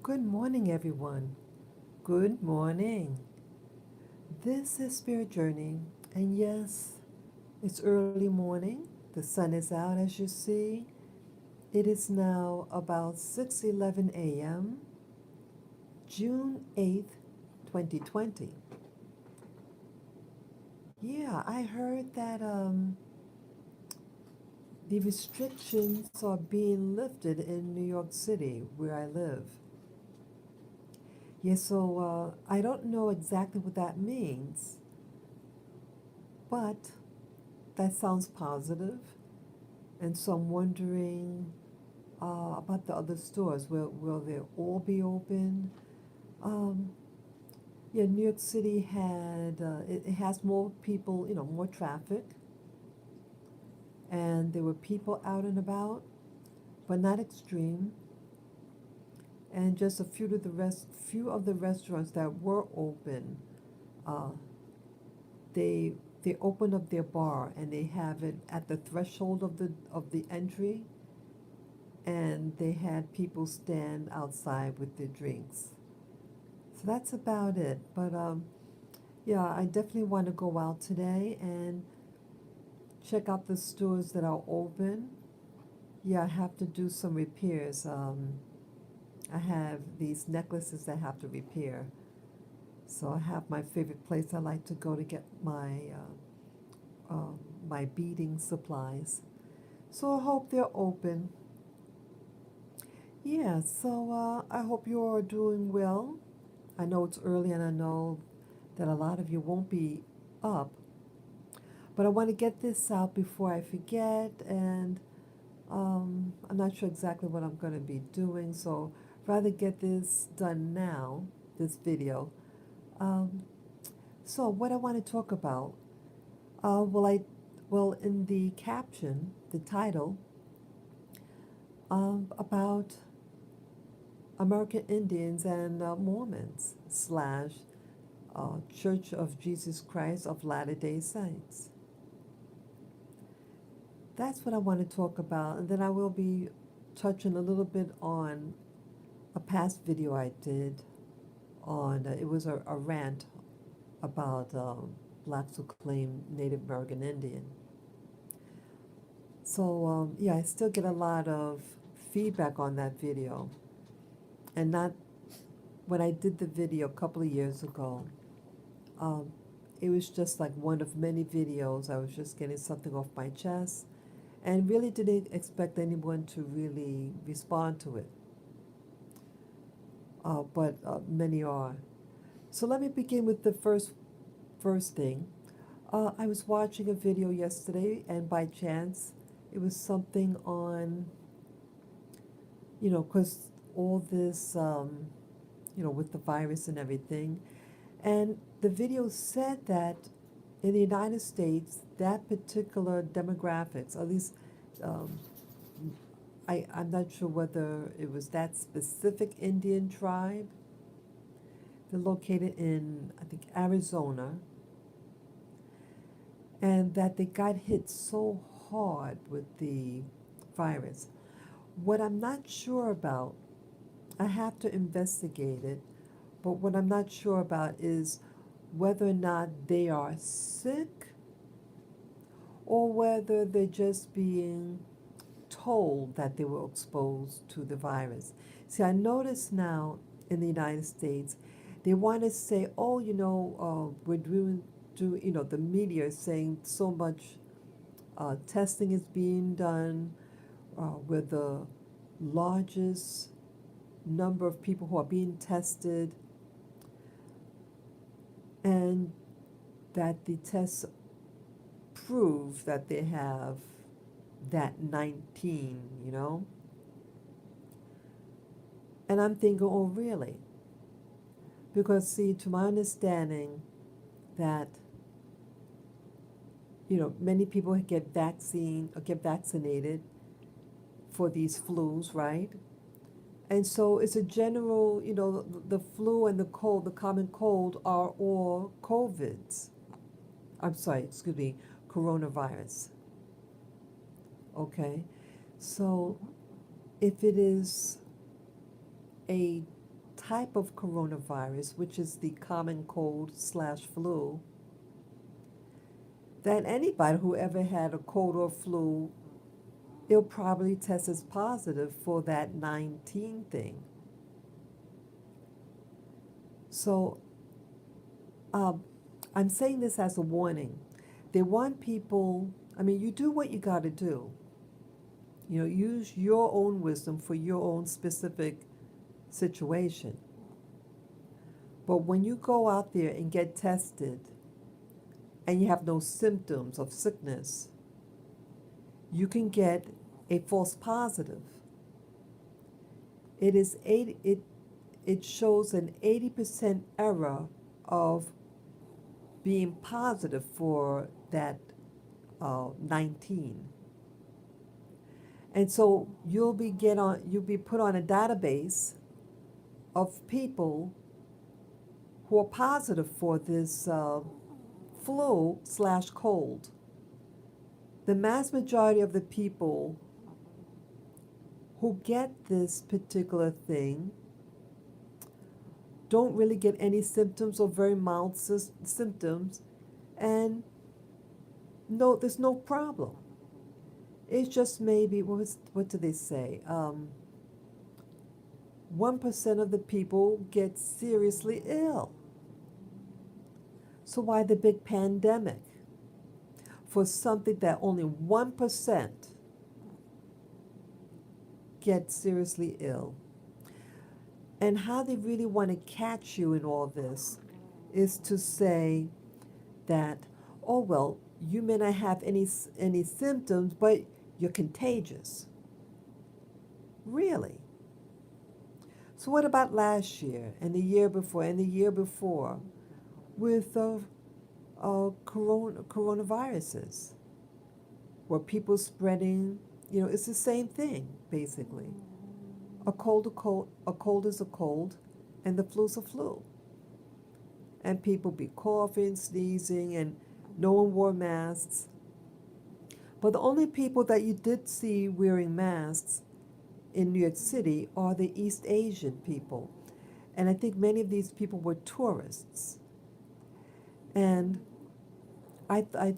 Good morning, everyone. Good morning. This is Spirit Journey, and yes, it's early morning. The sun is out, as you see. It is now about 6:11 a.m., June 8th, 2020. Yeah, I heard that the restrictions are being lifted in New York City, where I live. Yeah, so I don't know exactly what that means, but that sounds positive. And so I'm wondering about the other stores. Will they all be open? Um, yeah, New York City it has more people, more traffic, and there were people out and about, but not extreme. And just a few of the restaurants that were open, uh, they they open up their bar and they have it at the threshold of the entry, and they had people stand outside with their drinks. So that's about it. But yeah, I definitely want to go out today and check out the stores that are open. Yeah, I have to do some repairs. I have these necklaces that I have to repair. So I have my favorite place I like to go to get my beading supplies. So I hope they're open. Yeah, so I hope you're doing well. I know it's early and I know that a lot of you won't be up, but I want to get this out before I forget, and I'm not sure exactly what I'm going to be doing, so rather get this done now, this video. Um, so what I want to talk about, uh, well, I, well, in the caption, the title, about American Indians and Mormons slash Church of Jesus Christ of Latter-day Saints. That's what I want to talk about, and then I will be touching a little bit on a past video I did on, it was a rant about blacks who claim Native American Indian. So yeah, I still get a lot of feedback on that video, and not when I did the video a couple of years ago. Um, it was just like one of many videos. I was just getting something off my chest, and really didn't expect anyone to really respond to it. But many are. So let me begin with the first thing. I was watching a video yesterday, and by chance, it was something on, because all this, with the virus and everything. And the video said that in the United States, that particular demographics, at least um, I'm not sure whether it was that specific Indian tribe. They're located in, I think, Arizona, and that they got hit so hard with the virus. What I'm not sure about, I have to investigate it, but what I'm not sure about is whether or not they are sick or whether they're just being told that they were exposed to the virus. See, I notice now in the United States, they want to say, oh, we're the media is saying so much testing is being done. We're the largest number of people who are being tested, and that the tests prove that they have that 19. And I'm thinking, oh, really? Because, see, to my understanding, that, many people get vaccinated for these flus, right? And so it's a general, the flu and the cold, the common cold are all COVIDs. I'm sorry, excuse me, coronavirus. Okay? So if it is a type of coronavirus, which is the common cold slash flu, that anybody who ever had a cold or flu, it'll probably test as positive for that 19 thing. So I'm saying this as a warning. They want people, I mean, you do what you got to do. You know, use your own wisdom for your own specific situation. But when you go out there and get tested and you have no symptoms of sickness, you can get a false positive. It shows an 80% error of being positive for that 19. And so you'll be put on a database of people who are positive for this flu slash cold. The mass majority of the people who get this particular thing don't really get any symptoms or very mild symptoms, and no, there's no problem. It's just maybe, what do they say? 1% of the people get seriously ill. So why the big pandemic for something that only 1% get seriously ill? And how they really want to catch you in all this is to say that, oh, well, you may not have any symptoms, but you're contagious. Really? So what about last year and the year before and the year before with coronaviruses? Were people spreading, you know, it's the same thing, basically. A cold is a cold, and the flu's a flu. And people be coughing, sneezing, and no one wore masks. But the only people that you did see wearing masks in New York City are the East Asian people. And I think many of these people were tourists. And I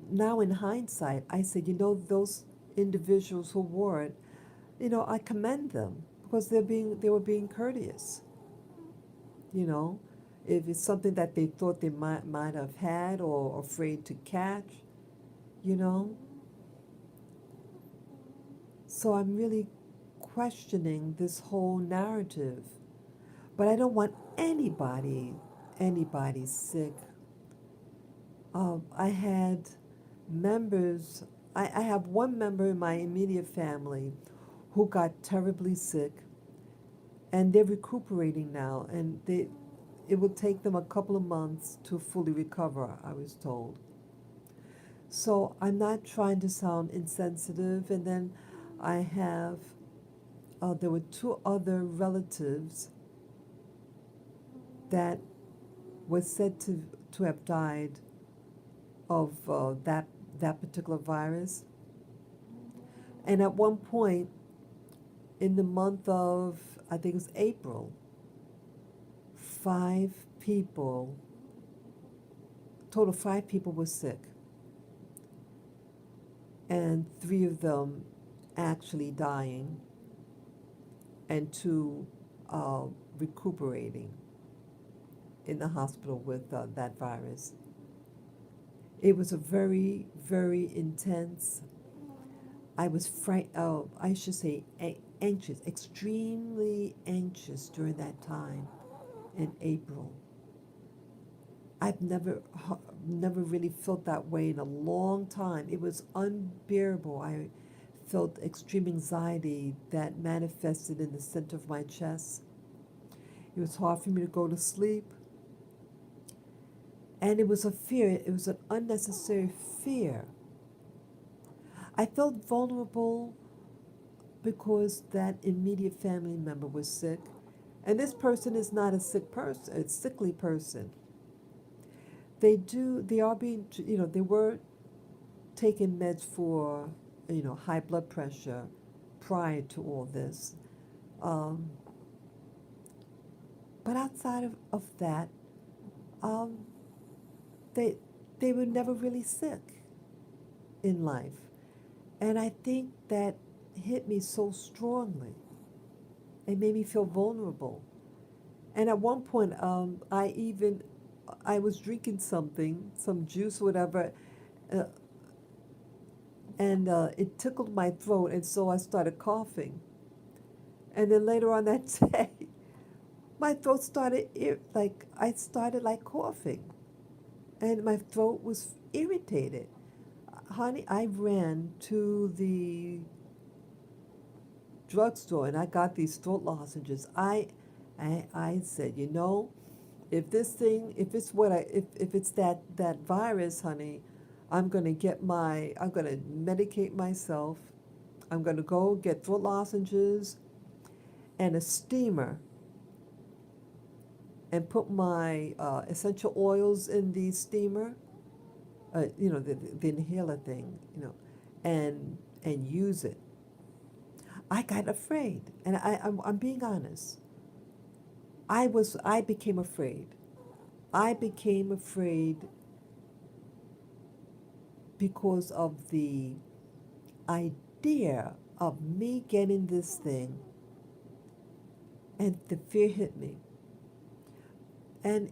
now in hindsight, I said, you know, those individuals who wore it, you know, I commend them because they were being courteous. You know, if it's something that they thought they might have had or afraid to catch, you know. So I'm really questioning this whole narrative. But I don't want anybody sick. I had members, I have one member in my immediate family who got terribly sick, and they're recuperating now, and it will take them a couple of months to fully recover, I was told. So I'm not trying to sound insensitive, and then I have, there were two other relatives that were said to have died of that particular virus. And at one point, in the month of, I think it was April, 5 people, total 5 people were sick. And 3 of them actually dying, and 2 recuperating in the hospital with that virus. It was a very, very intense, I was I should say anxious, extremely anxious during that time in April. I've never really felt that way in a long time. It was unbearable. I felt extreme anxiety that manifested in the center of my chest. It was hard for me to go to sleep. And it was a fear. It was an unnecessary fear. I felt vulnerable because that immediate family member was sick. And this person is not a sick person, a sickly person. They are being, you know, they were taking meds for, you know, high blood pressure prior to all this. But outside of that, um, they they were never really sick in life. And I think that hit me so strongly. It made me feel vulnerable. And at one point, I was drinking something, some juice, whatever, uh, and it tickled my throat, and so I started coughing. And then later on that day, my throat started like I started like coughing, and my throat was irritated. Honey, I ran to the drugstore and I got these throat lozenges. I said, you know, if this thing, if it's what I, if it's that virus, honey, I'm gonna medicate myself. I'm gonna go get throat lozenges and a steamer and put my essential oils in the steamer, the inhaler thing, and use it. I got afraid, and I'm being honest. I became afraid. I became afraid because of the idea of me getting this thing, and the fear hit me. And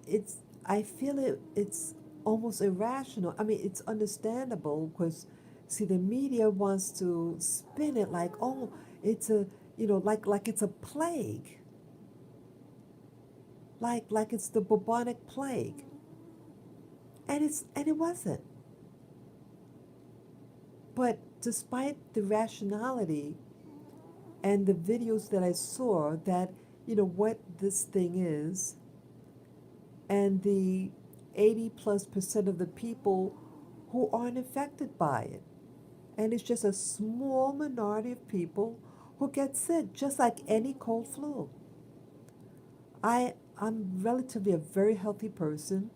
I feel it's almost irrational. I mean, it's understandable because, see, the media wants to spin it like, oh, it's a, like it's a plague, like it's the bubonic plague, and it wasn't. But despite the rationality and the videos that I saw that, what this thing is, and the 80+% of the people who aren't affected by it. And it's just a small minority of people who get sick, just like any cold flu. I'm relatively a very healthy person.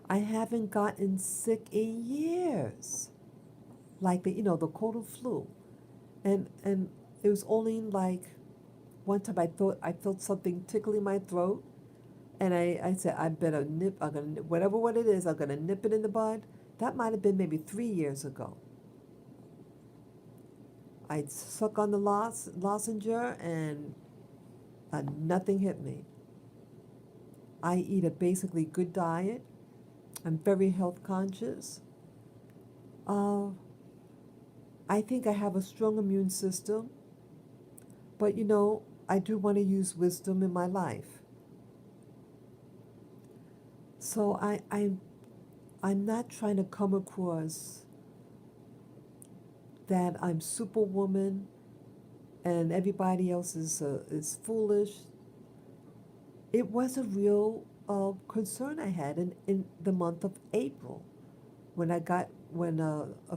I haven't gotten sick in years, like the cold flu, and it was only like one time I felt something tickling my throat, and I said I better nip. I'm gonna nip, whatever what it is. I'm gonna nip it in the bud. That might have been maybe 3 years ago. I suck on the lozenge and nothing hit me. I eat a basically good diet. I'm very health conscious. Uh, I think I have a strong immune system, but I do want to use wisdom in my life. So I'm not trying to come across that I'm superwoman and everybody else is foolish. It was a real concern I had in the month of April when a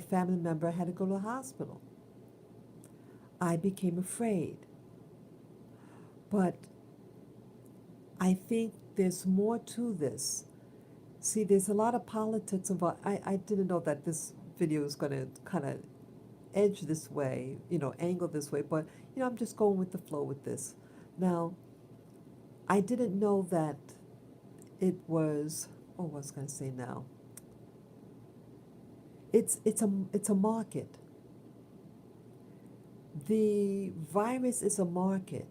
family member had to go to the hospital. I became afraid. But I think there's more to this. See, there's a lot of politics involved. I didn't know that this video was going to kind of edge this way, angle this way, but, I'm just going with the flow with this. Now, I didn't know that it was, oh, what was I going to say now? It's a market. The virus is a market.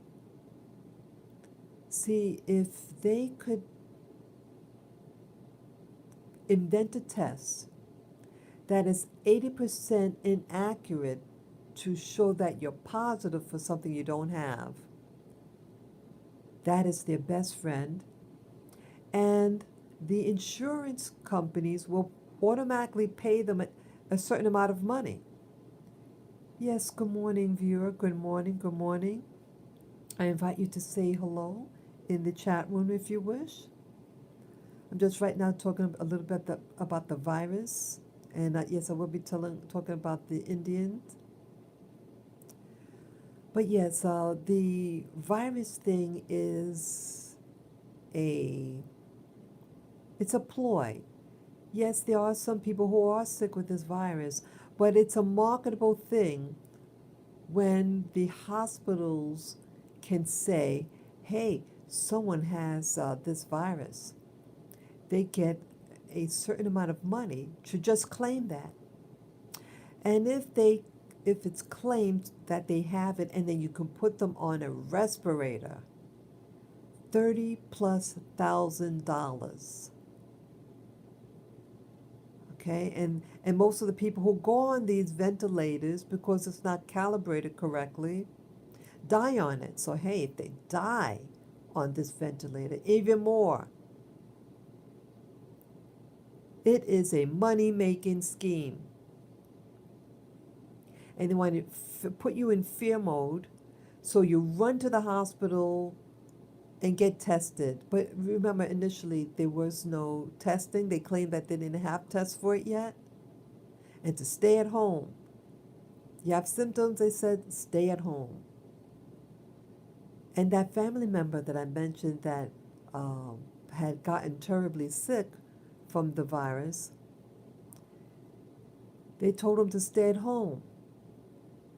See, if they could invent a test that is 80% inaccurate to show that you're positive for something you don't have, that is their best friend. And the insurance companies will automatically pay them a certain amount of money. Yes, good morning, viewer. Good morning, good morning. I invite you to say hello in the chat room if you wish. I'm just right now talking a little bit about the virus. And yes, I will be talking about the Indians. But yes, the virus thing is it's a ploy. Yes, there are some people who are sick with this virus, but it's a marketable thing when the hospitals can say, hey, someone has this virus, they get a certain amount of money to just claim that. And if it's claimed that they have it, and then you can put them on a respirator, $30,000+. Okay, and most of the people who go on these ventilators, because it's not calibrated correctly, die on it. So hey, if they die on this ventilator, even more. It is a money-making scheme. And they want to put you in fear mode, so you run to the hospital and get tested. But remember, initially, there was no testing. They claimed that they didn't have tests for it yet. And to stay at home. You have symptoms, they said, stay at home. And that family member that I mentioned that had gotten terribly sick from the virus, they told him to stay at home.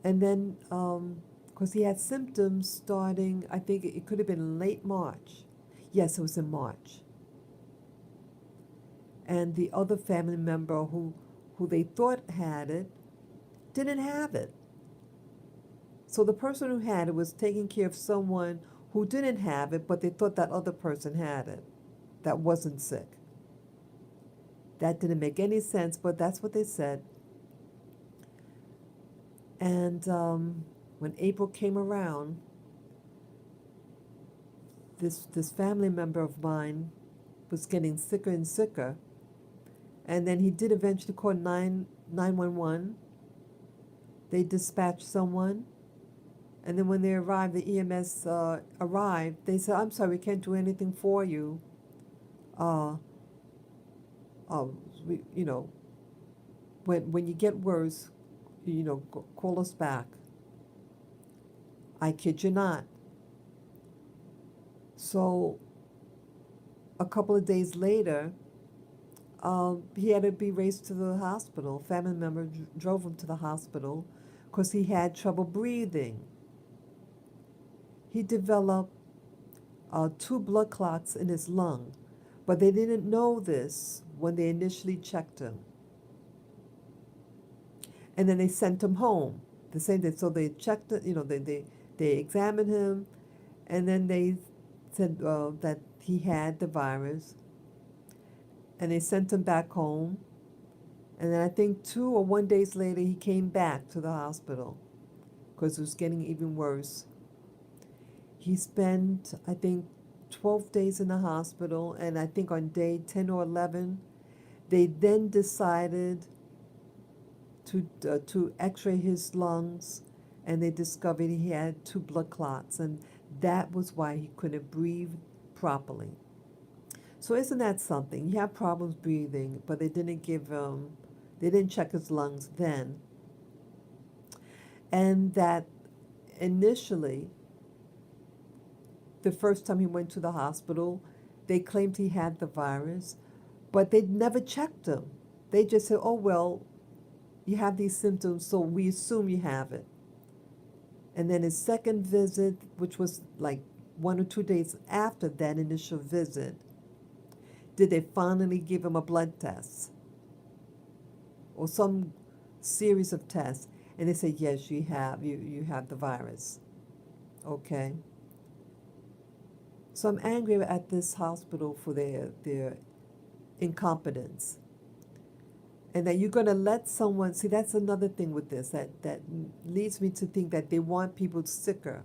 And then, because he had symptoms starting, I think it could have been late March. Yes, it was in March. And the other family member who they thought had it didn't have it. So the person who had it was taking care of someone who didn't have it, but they thought that other person had it, that wasn't sick. That didn't make any sense, but that's what they said. And when April came around, this family member of mine was getting sicker and sicker. And then he did eventually call 911. They dispatched someone. And then when they arrived, the EMS arrived. They said, "I'm sorry, we can't do anything for you. When you get worse, call us back." I kid you not. So a couple of days later, he had to be raced to the hospital. Family member drove him to the hospital because he had trouble breathing. He developed 2 blood clots in his lung, but they didn't know this when they initially checked him. And then they sent him home the same day. So they checked it, they examined him, and then they said that he had the virus, and they sent him back home. And then I think 2 or 1 days later, he came back to the hospital because it was getting even worse. He spent, I think, 12 days in the hospital, and I think on day 10 or 11, they then decided to x-ray his lungs, and they discovered he had 2 blood clots, and that was why he couldn't breathe properly. So isn't that something? He had problems breathing, but they didn't they didn't check his lungs then. And that initially, the first time he went to the hospital, they claimed he had the virus, but they never checked him. They just said, "Oh, well, you have these symptoms, so we assume you have it." And then his second visit, which was like 1 or 2 days after that initial visit, did they finally give him a blood test or some series of tests? And they said, "Yes, you have the virus." Okay. So I'm angry at this hospital for their incompetence. And that you're going to let someone, see, that's another thing with this, that leads me to think that they want people sicker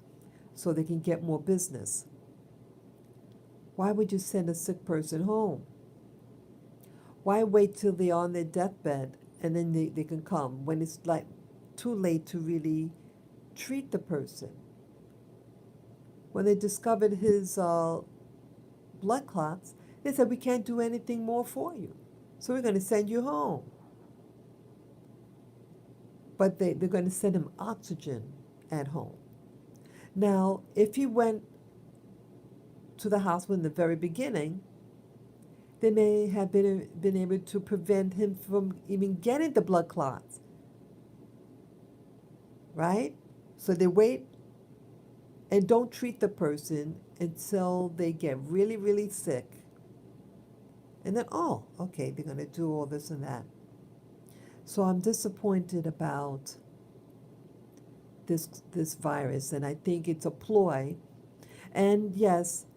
so they can get more business. Why would you send a sick person home? Why wait till they're on their deathbed and then they can come when it's like too late to really treat the person? When they discovered his blood clots, they said, "We can't do anything more for you, so we're going to send you home." But they're going to send him oxygen at home. Now, if he went to the hospital in the very beginning, they may have been able to prevent him from even getting the blood clots. Right? So they wait and don't treat the person, until they get really, really sick. And then, oh, okay, they're going to do all this and that. So I'm disappointed about this virus, and I think it's a ploy. And yes,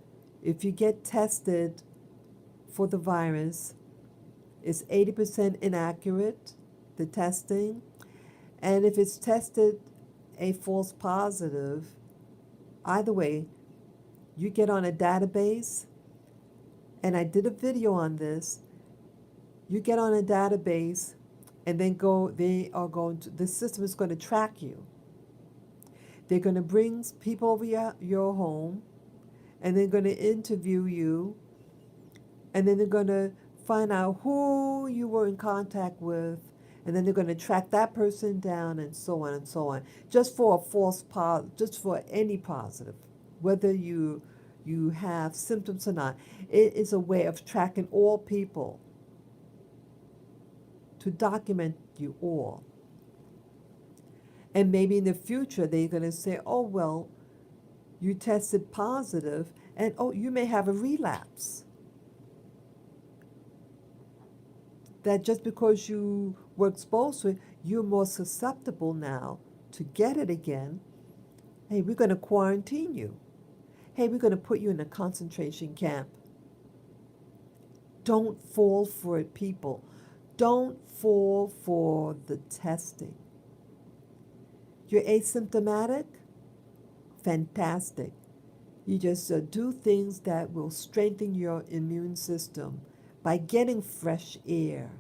if you get tested for the virus, it's 80% inaccurate, the testing. And if it's tested a false positive, either way, you get on a database, and I did a video on this. You get on a database, and then the system is going to track you. They're going to bring people over your home, and they're going to interview you, and then they're going to find out who you were in contact with, and then they're going to track that person down, and so on and so on, just for just for any positive, whether you have symptoms or not. It is a way of tracking all people, to document you all. And maybe in the future they're going to say, oh, well, you tested positive, and oh, you may have a relapse. That just because you were exposed to it, you're more susceptible now to get it again. Hey, we're going to quarantine you. Hey, we're going to put you in a concentration camp. Don't fall for it, people. Don't fall for the testing. You're asymptomatic? Fantastic. You just do things that will strengthen your immune system by getting fresh air,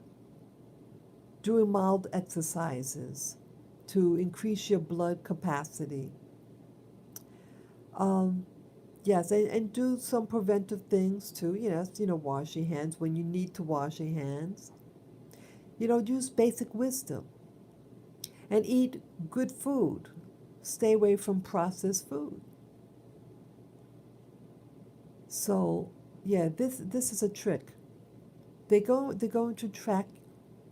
doing mild exercises to increase your blood capacity. Yes, and do some preventive things too. Wash your hands when you need to wash your hands. Use basic wisdom and eat good food. Stay away from processed food. So, yeah, this is a trick. They're going to track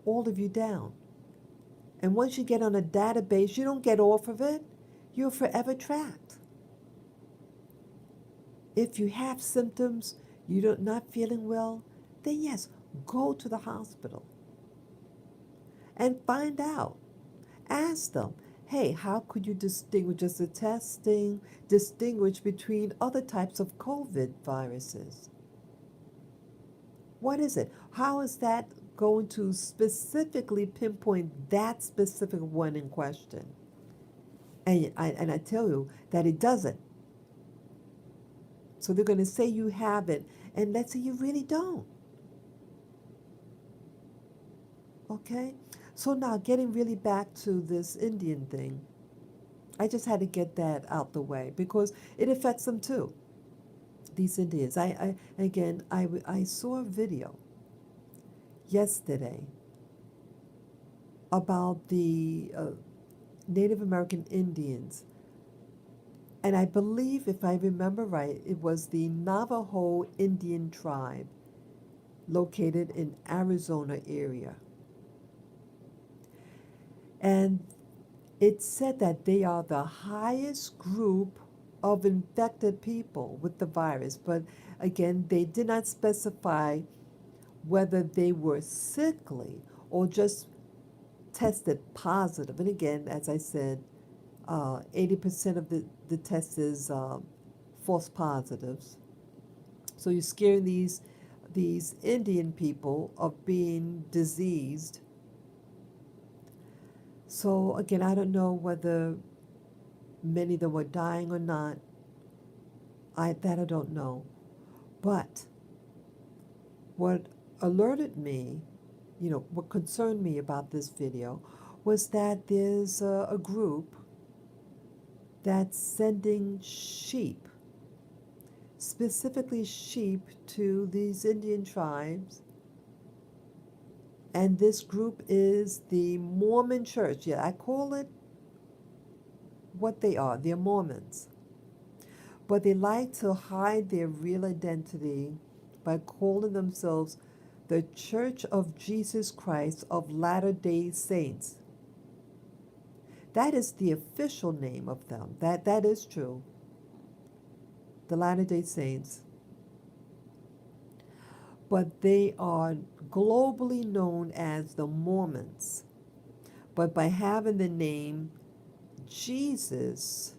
all of you down. And once you get on a database, you don't get off of it. You're forever tracked. If you have symptoms, you're not feeling well, then yes, go to the hospital and find out. Ask them, hey, how could you distinguish between other types of COVID viruses? What is it? How is that going to specifically pinpoint that specific one in question? And I tell you that it doesn't. So they're going to say you have it, and let's say you really don't. Okay? So now, getting really back to this Indian thing, I just had to get that out the way because it affects them too, these Indians. I saw a video yesterday about the Native American Indians. And I believe, if I remember right, it was the Navajo Indian tribe located in Arizona area. And it said that they are the highest group of infected people with the virus. But again, they did not specify whether they were sickly or just tested positive. And again, as I said, 80% of the test is false positives. So you're scaring these Indian people of being diseased. So again, I don't know whether many of them were dying or not. I don't know. But what alerted me, what concerned me about this video was that there's a group that's sending sheep, specifically sheep, to these Indian tribes. And this group is the Mormon church. Yeah, I call it what they are. They're Mormons. But they like to hide their real identity by calling themselves the Church of Jesus Christ of Latter-day Saints. That is the official name of them. That is true. the Latter-day Saints, but they are globally known as the Mormons. But by having the name Jesus,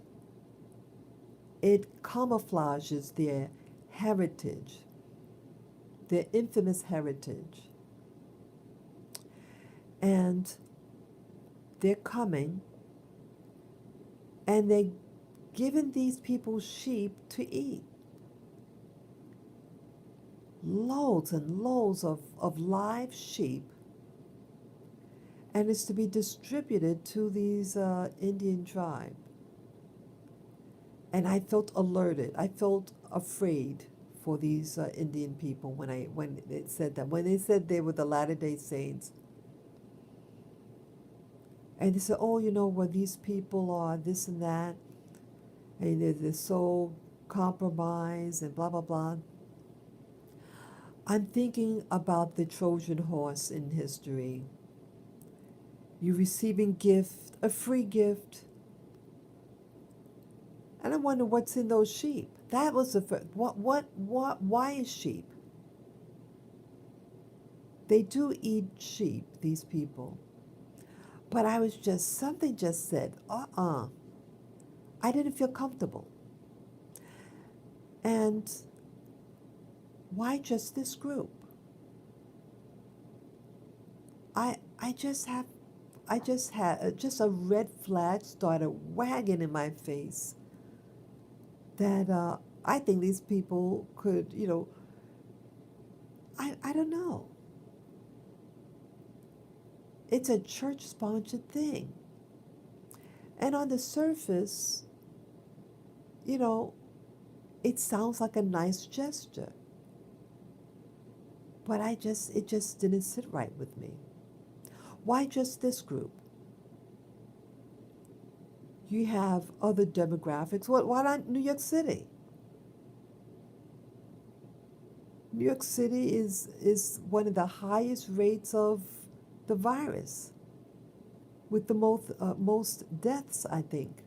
it camouflages their heritage, their infamous heritage. And they're coming and they're giving these people sheep to eat. Loads and loads of live sheep. And it's to be distributed to these Indian tribe. And I felt alerted. I felt afraid for these Indian people when it said that. When they said they were the Latter-day Saints. And they said, oh, well, these people are this and that. And they're so compromised and blah, blah, blah. I'm thinking about the Trojan horse in history. You receiving gift, a free gift. And I wonder what's in those sheep. That was the first. Why is sheep? They do eat sheep, these people. But something just said, I didn't feel comfortable. And why just this group? I just had just a red flag started wagging in my face that I think these people could, I don't know. It's a church-sponsored thing. And on the surface, it sounds like a nice gesture. But it just didn't sit right with me. Why just this group? You have other demographics. Why not New York City? New York City is one of the highest rates of the virus, with the most deaths, I think.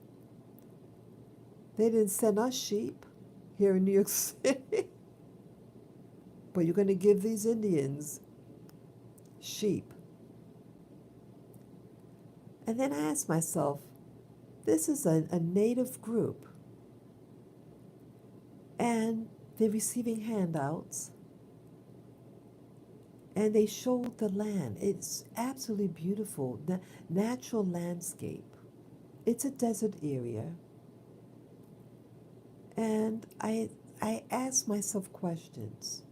They didn't send us sheep here in New York City. But you're going to give these Indians sheep. And then I asked myself, this is a native group. And they're receiving handouts. And they showed the land. It's absolutely beautiful. The natural landscape. It's a desert area. And I asked myself questions.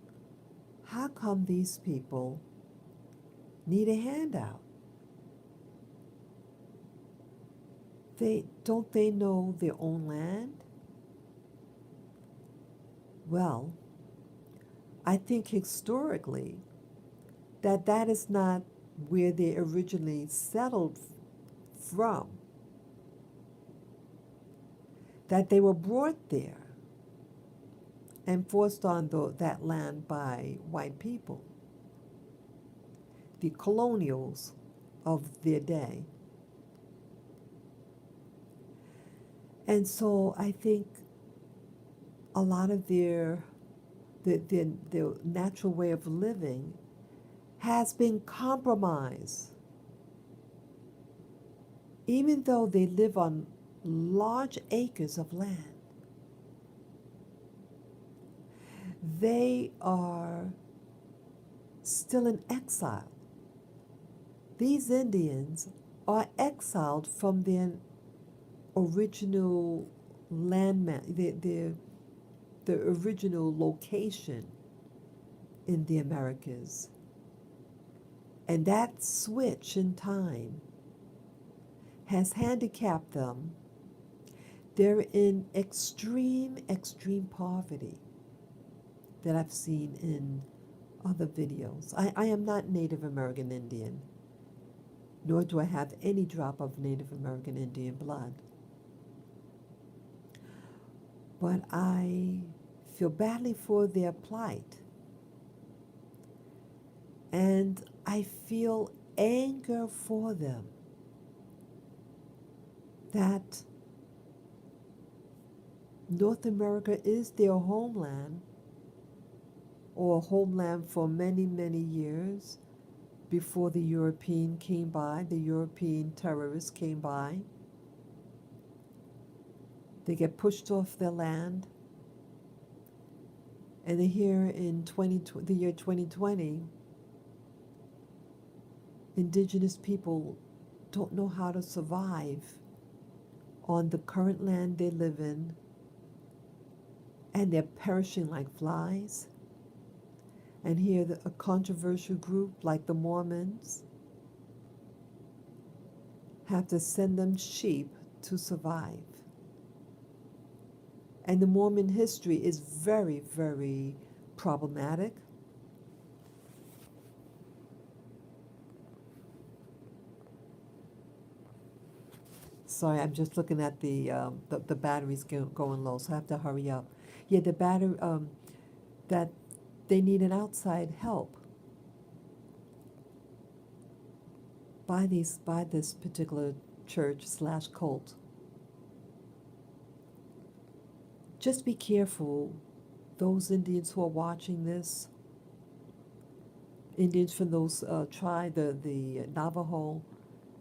How come these people need a handout? Don't they know their own land? Well, I think historically that is not where they originally settled from. That they were brought there and forced on that land by white people, the colonials of their day. And so I think a lot of their natural way of living has been compromised. Even though they live on large acres of land, they are still in exile. These Indians are exiled from their original the original location in the Americas. And that switch in time has handicapped them. They're in extreme poverty that I've seen in other videos. I am not Native American Indian, nor do I have any drop of Native American Indian blood. But I feel badly for their plight. And I feel anger for them that North America is their homeland, or homeland for many, many years before the European came by, the European terrorists came by. They get pushed off their land. And here in the year 2020, indigenous people don't know how to survive on the current land they live in, and they're perishing like flies. And here a controversial group like the Mormons have to send them sheep to survive. And the Mormon history is very, very problematic. Sorry, I'm just looking at the batteries going low, so I have to hurry up. Yeah, the battery that they need an outside help by this particular church/cult. Just be careful, those Indians who are watching this, Indians from those tribe, the Navajo,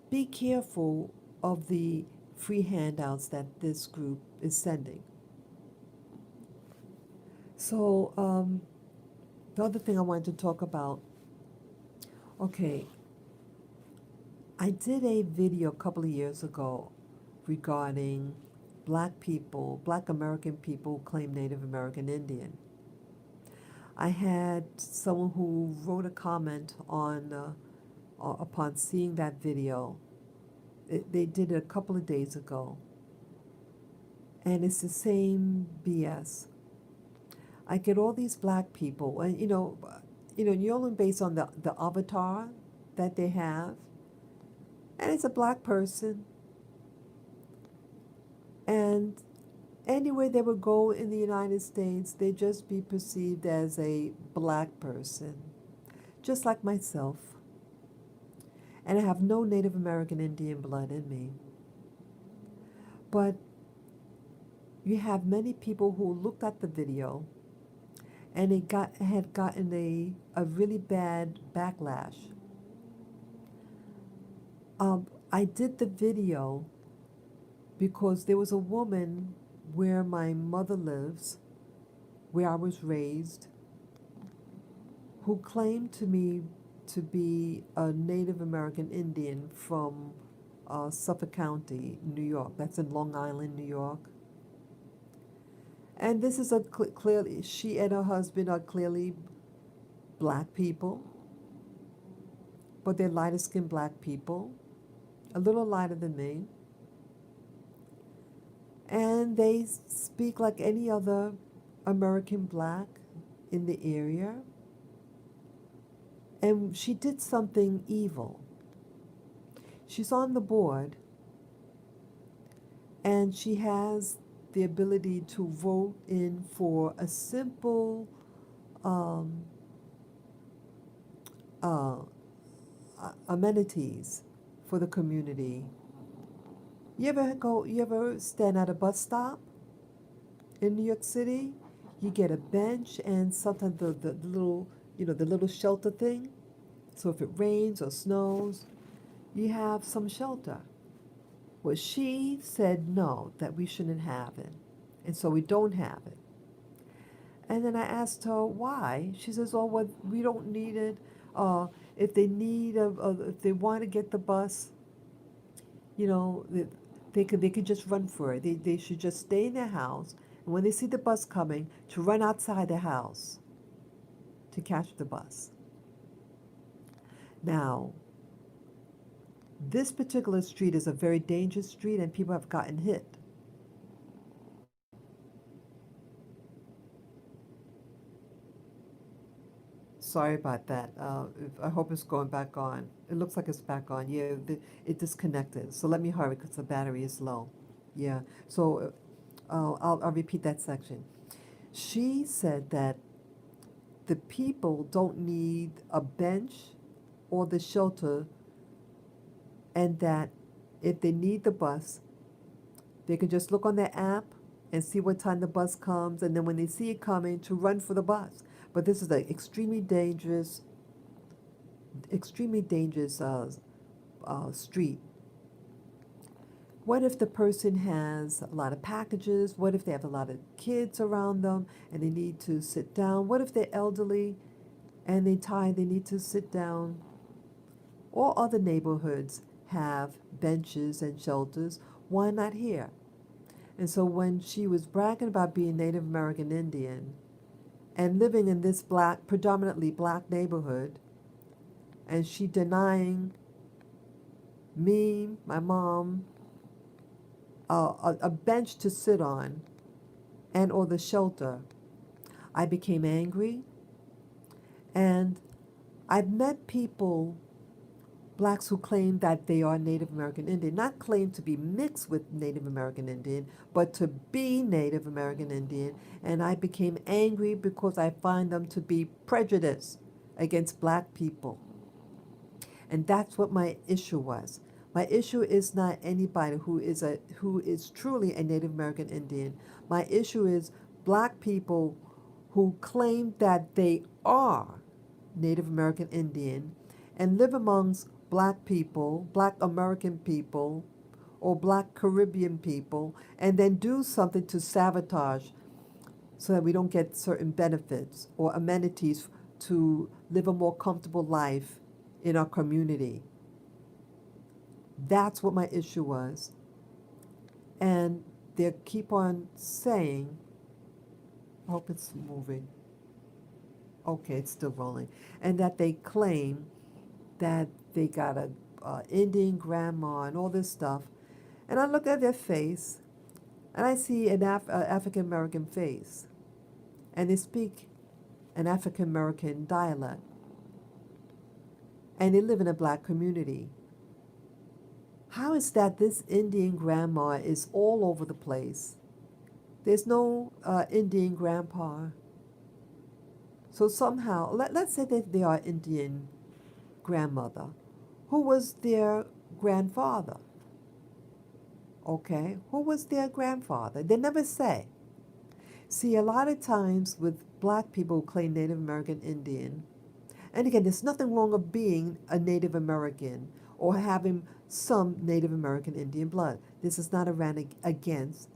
be careful of the free handouts that this group is sending. So the other thing I wanted to talk about, okay, I did a video a couple of years ago regarding black people, black American people who claim Native American Indian. I had someone who wrote a comment on upon seeing that video. They did it a couple of days ago, and it's the same BS. I get all these black people, and you're only based on the avatar that they have, and it's a black person, and anywhere they would go in the United States, they'd just be perceived as a black person, just like myself. And I have no Native American Indian blood in me. But you have many people who looked at the video and had gotten a really bad backlash. I did the video because there was a woman where my mother lives, where I was raised, who claimed to me to be a Native American Indian from Suffolk County, New York. That's in Long Island, New York. And this is clearly, she and her husband are clearly black people, but they're lighter skinned black people, a little lighter than me. And they speak like any other American black in the area. And she did something evil. She's on the board, and she has the ability to vote in for a simple amenities for the community. You ever stand at a bus stop in New York City? You get a bench and sometimes the little, the little shelter thing. So if it rains or snows, you have some shelter. Well, she said no, that we shouldn't have it. And so we don't have it. And then I asked her why. She says, oh, well, we don't need it. If they want to get the bus, they could just run for it. They should just stay in their house. And when they see the bus coming, to run outside the house to catch the bus. Now, this particular street is a very dangerous street, and people have gotten hit. Sorry about that. I hope it's going back on. It looks like it's back on. Yeah, it disconnected. So let me hurry because the battery is low. Yeah. So I'll repeat that section. She said that the people don't need a bench or the shelter, and that if they need the bus, they can just look on their app and see what time the bus comes, and then when they see it coming, to run for the bus. But this is an extremely dangerous street. What if the person has a lot of packages? What if they have a lot of kids around them and they need to sit down? What if they're elderly and they need to sit down? All other neighborhoods have benches and shelters. Why not here? And so when she was bragging about being Native American Indian and living in this predominantly black neighborhood, and she denying me, my mom, a bench to sit on and or the shelter, I became angry. And I've met people, blacks, who claim that they are Native American Indian, not claim to be mixed with Native American Indian, but to be Native American Indian. And I became angry because I find them to be prejudiced against black people. And that's what my issue was. My issue is not anybody who is truly a Native American Indian. My issue is black people who claim that they are Native American Indian and live amongst black people, black American people, or black Caribbean people, and then do something to sabotage so that we don't get certain benefits or amenities to live a more comfortable life in our community. That's what my issue was. And they keep on saying, I hope it's moving. Okay, it's still rolling. And that they claim that they got a Indian grandma and all this stuff. And I look at their face and I see an African American face. And they speak an African American dialect. And they live in a black community. How is that this Indian grandma is all over the place? There's no Indian grandpa. So somehow, let's say that they are Indian grandmother. Who was their grandfather? Okay, who was their grandfather? They never say. See, a lot of times with black people who claim Native American Indian, and again, there's nothing wrong with being a Native American or having some Native American Indian blood. This is not a rant against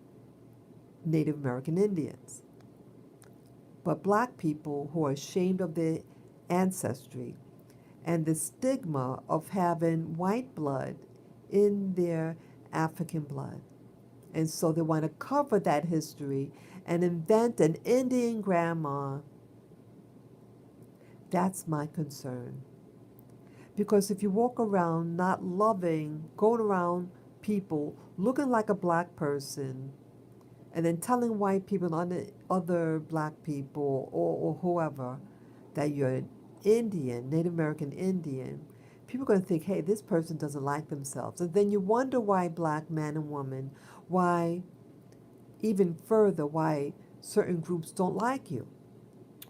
Native American Indians. But black people who are ashamed of their ancestry and the stigma of having white blood in their African blood. And so they want to cover that history and invent an Indian grandma. That's my concern. Because if you walk around not loving, going around people looking like a black person, and then telling white people and other black people or whoever that you're an Indian, Native American Indian, people are going to think, hey, this person doesn't like themselves. And then you wonder why black man and woman, why, even further, why certain groups don't like you,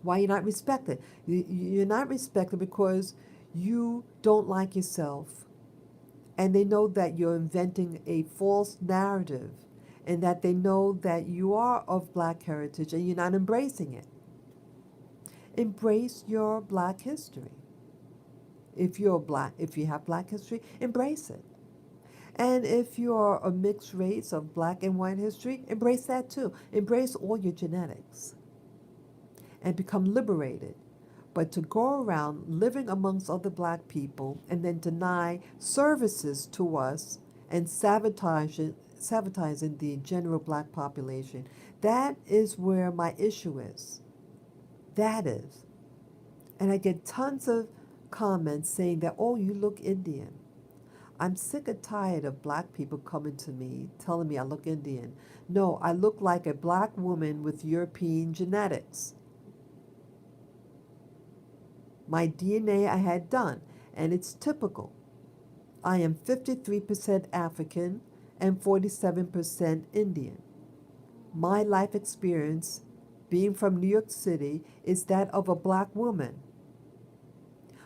why you're not respected. You're not respected because you don't like yourself. And they know that you're inventing a false narrative and that they know that you are of black heritage and you're not embracing it. Embrace your black history. If you have black history, embrace it. And if you're a mixed race of black and white history, embrace that too. Embrace all your genetics and become liberated. But to go around living amongst other black people and then deny services to us and sabotaging the general black population, that is where my issue is. That is. And I get tons of comments saying that, oh, you look Indian. I'm sick and tired of black people coming to me telling me I look Indian. No, I look like a black woman with European genetics. My DNA I had done, and it's typical. I am 53% African and 47% Indian. My life experience, being from New York City, is that of a black woman.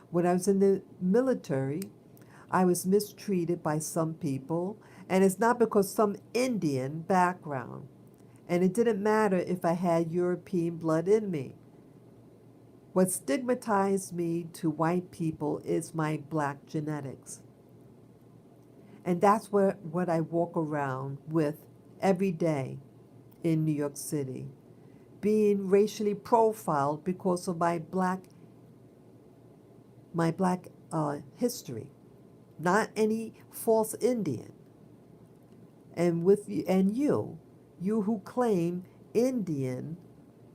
When I was in the military, I was mistreated by some people, and it's not because some Indian background. And it didn't matter if I had European blood in me. What stigmatized me to white people is my black genetics. And that's what I walk around with every day in New York City, being racially profiled because of my black history, not any false Indian. And you who claim Indian,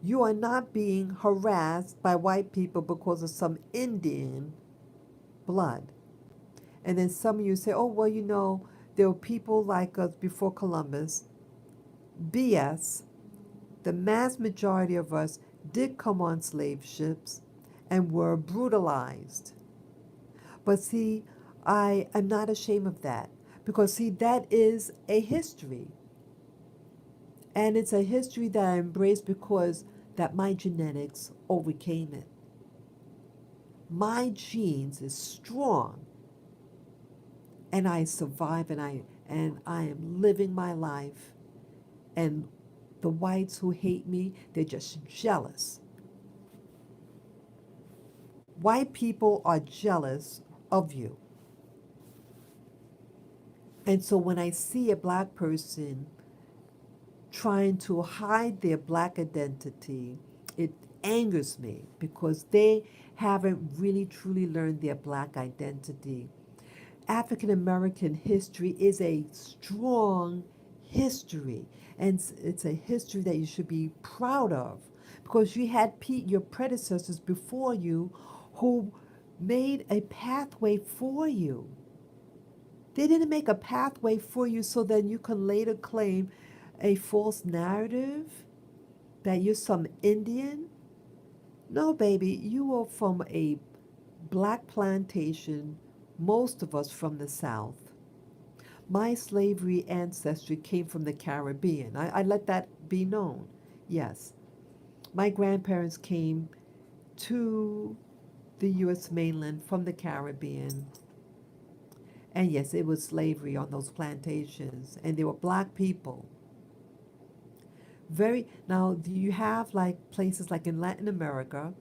you are not being harassed by white people because of some Indian blood. And then some of you say, oh, well, there were people like us before Columbus. BS. The mass majority of us did come on slave ships and were brutalized. But see, I am not ashamed of that because, see, that is a history. And it's a history that I embrace because that my genetics overcame it. My genes is strong and I survive and I am living my life. And the whites who hate me, they're just jealous. White people are jealous of you. And so when I see a black person trying to hide their black identity, it angers me because they haven't really truly learned their black identity. African American history is a strong history, and it's a history that you should be proud of because you had your predecessors before you who made a pathway for you. They didn't make a pathway for you so that you can later claim a false narrative that you're some Indian. No, baby, you are from a black plantation, most of us from the South. My slavery ancestry came from the Caribbean. I let that be known. Yes. My grandparents came to the U.S. mainland from the Caribbean. And yes, it was slavery on those plantations. And they were black people. Now, do you have like places like in Latin America,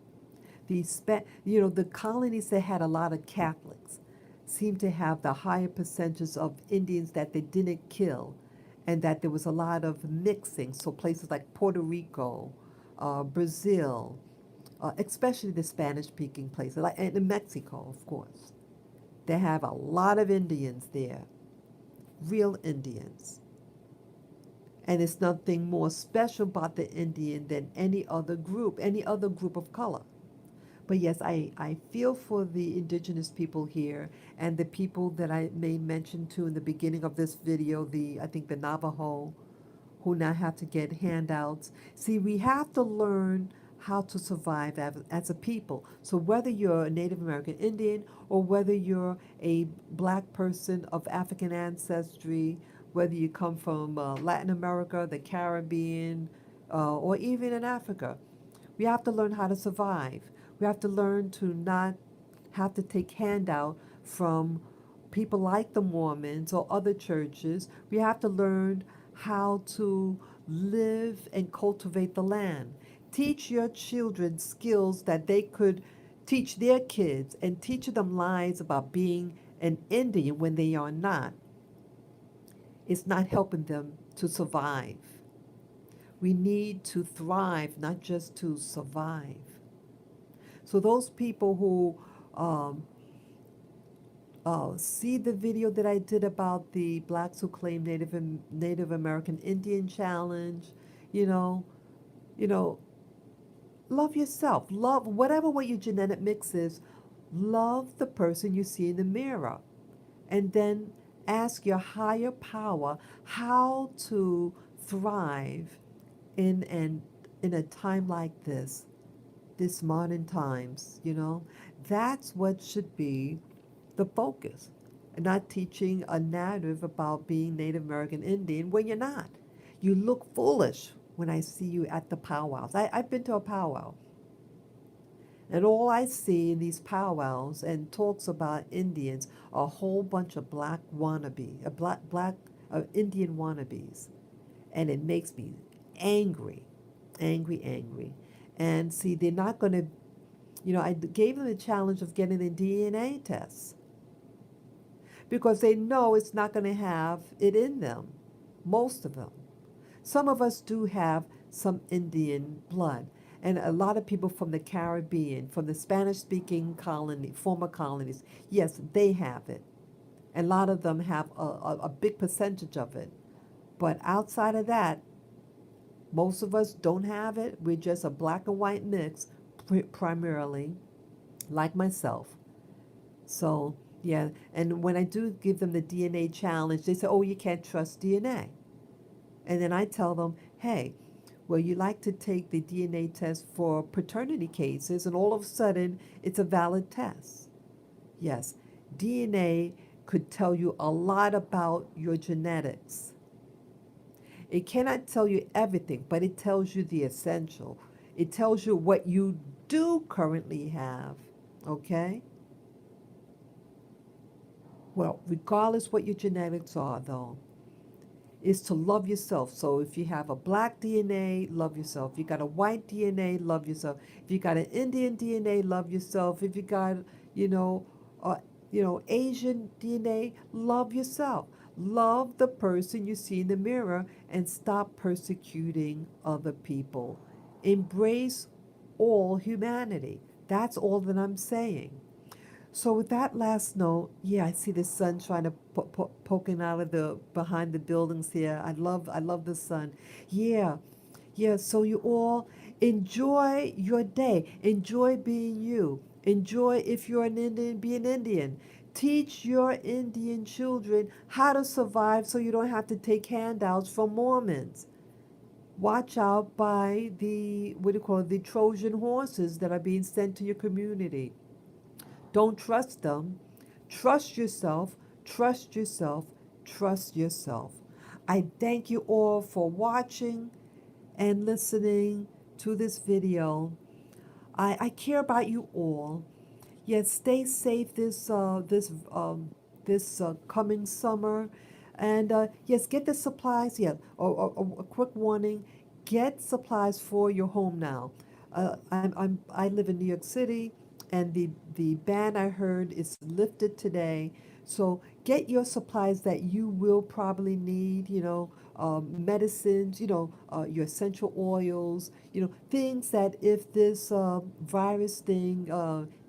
the colonies that had a lot of Catholics seem to have the higher percentages of Indians that they didn't kill, and that there was a lot of mixing. So places like Puerto Rico, Brazil, especially the Spanish-speaking places, like and in Mexico, of course, they have a lot of Indians there, real Indians. And it's nothing more special about the Indian than any other group of color. But yes, I feel for the indigenous people here and the people that I may mention to in the beginning of this video, I think the Navajo, who now have to get handouts. See, we have to learn how to survive as a people. So whether you're a Native American Indian or whether you're a black person of African ancestry, whether you come from Latin America, the Caribbean, or even in Africa, we have to learn how to survive. We have to learn to not have to take handout from people like the Mormons or other churches. We have to learn how to live and cultivate the land. Teach your children skills that they could teach their kids and teach them lies about being an Indian when they are not. It's not helping them to survive. We need to thrive, not just to survive. So those people who see the video that I did about the blacks who claim Native American Indian challenge, you know, you know, love yourself. Love whatever what your genetic mix is. Love the person you see in the mirror, and then ask your higher power how to thrive in a time like this modern times. That's what should be the focus, and not teaching a narrative about being Native American Indian when you're not. You look foolish when I see you at the powwows. I've been to a powwow, and all I see in these powwows and talks about Indians are a whole bunch of black Indian wannabes, and it makes me angry, angry. And see, they're not going to, I gave them the challenge of getting a DNA test because they know it's not going to have it in them, most of them. Some of us do have some Indian blood, and a lot of people from the Caribbean, from the Spanish-speaking former colonies, yes, they have it. And a lot of them have a big percentage of it. But outside of that, most of us don't have it. We're just a black and white mix, primarily, like myself. So, yeah, and when I do give them the DNA challenge, they say, oh, you can't trust DNA. And then I tell them, hey, well, you like to take the DNA test for paternity cases, and all of a sudden, it's a valid test. Yes, DNA could tell you a lot about your genetics. It cannot tell you everything, but it tells you the essential. It tells you what you do currently have, okay? Well, regardless what your genetics are, though, is to love yourself. So if you have a black DNA, love yourself. If you got a white DNA, love yourself. If you got an Indian DNA, love yourself. If you got, you know, uh, Asian DNA, love yourself. Love the person you see in the mirror and stop persecuting other people. Embrace all humanity. That's all that I'm saying. So with that last note, yeah, I see the sun trying to poking out of the behind the buildings here. I love the sun. Yeah, yeah. So you all enjoy your day. Enjoy being you. Enjoy if you're an Indian, be an Indian. Teach your Indian children how to survive so you don't have to take handouts from Mormons. Watch out by the what do you call it, the Trojan horses that are being sent to your community. Don't trust them. Trust yourself. Trust yourself. Trust yourself. I thank you all for watching and listening to this video. I care about you all. Yes, stay safe this coming summer, and yes, get the supplies. Yeah, or a quick warning: get supplies for your home now. I live in New York City, and the ban I heard is lifted today. So get your supplies that you will probably need. Medicines. Your essential oils. Things that if this virus thing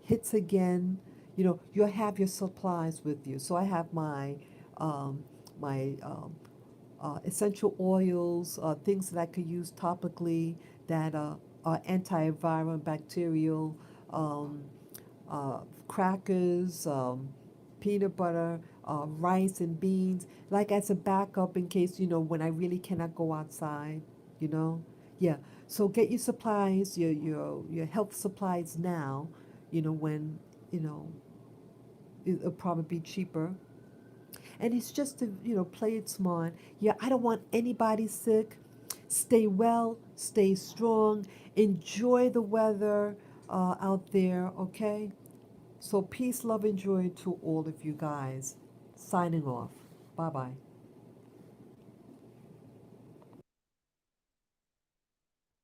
hits again, you'll have your supplies with you. So I have my essential oils, things that I could use topically that are antiviral and bacterial, um, crackers, peanut butter, rice and beans, like as a backup in case, when I really cannot go outside, you know? Yeah. So get your supplies, your health supplies now, when, you know, it'll probably be cheaper. And it's just to, play it smart. Yeah, I don't want anybody sick. Stay well, stay strong, enjoy the weather out there, okay? So peace, love, and joy to all of you guys. Signing off. Bye bye.